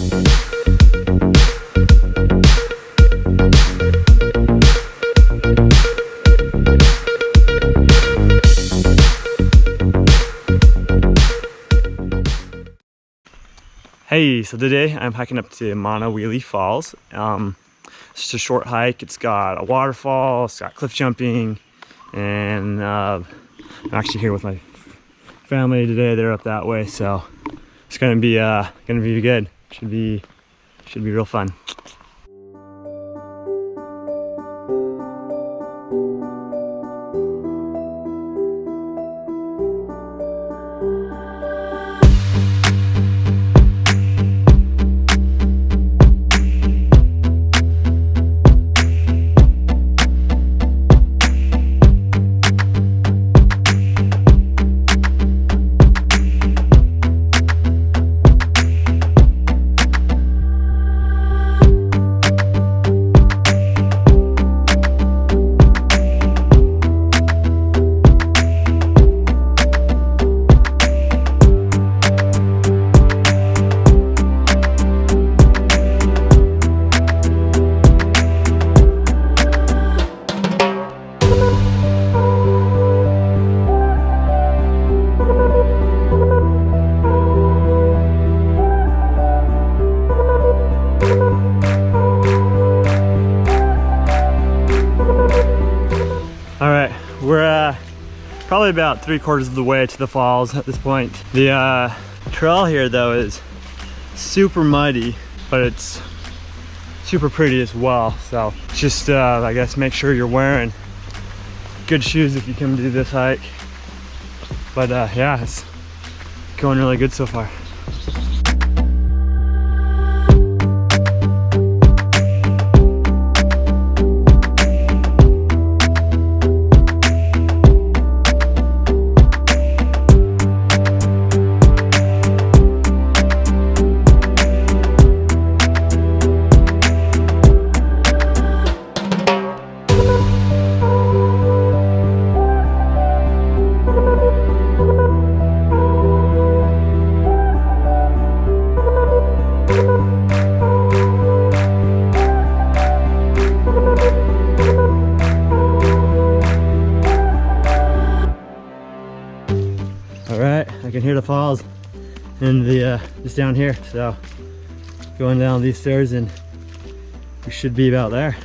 Hey, so today I'm hiking up to Maunawili Falls. It's just a short hike. It's got a waterfall, it's got cliff jumping, and I'm actually here with my family today. They're up that way, so it's gonna be good. Should be real fun. We're probably about 3/4 of the way to the falls at this point. The trail here though is super muddy, but it's super pretty as well. So just I guess make sure you're wearing good shoes if you come to do this hike. But yeah, it's going really good so far. Alright, I can hear the falls and just down here, so going down these stairs and we should be about there.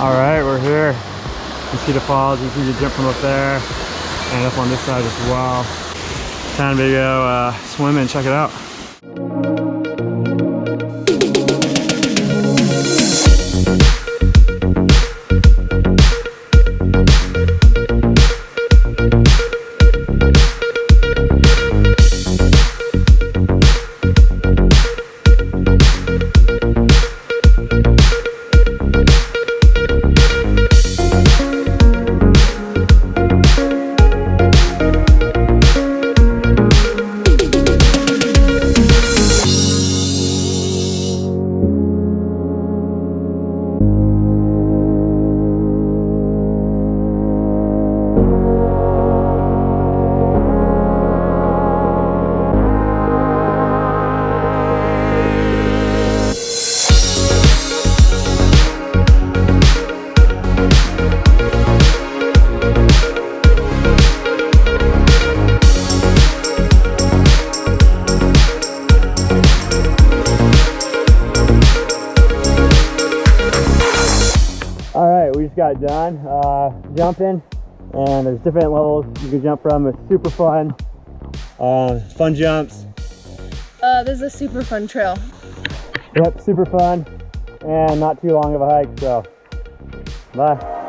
Alright, we're here. You can see the falls, you can see the jump from up there and up on this side as well. Time to go swim and check it out. Alright, we just got done jumping, and there's different levels you can jump from. It's super fun. Fun jumps. This is a super fun trail. Yep, super fun and not too long of a hike, so bye.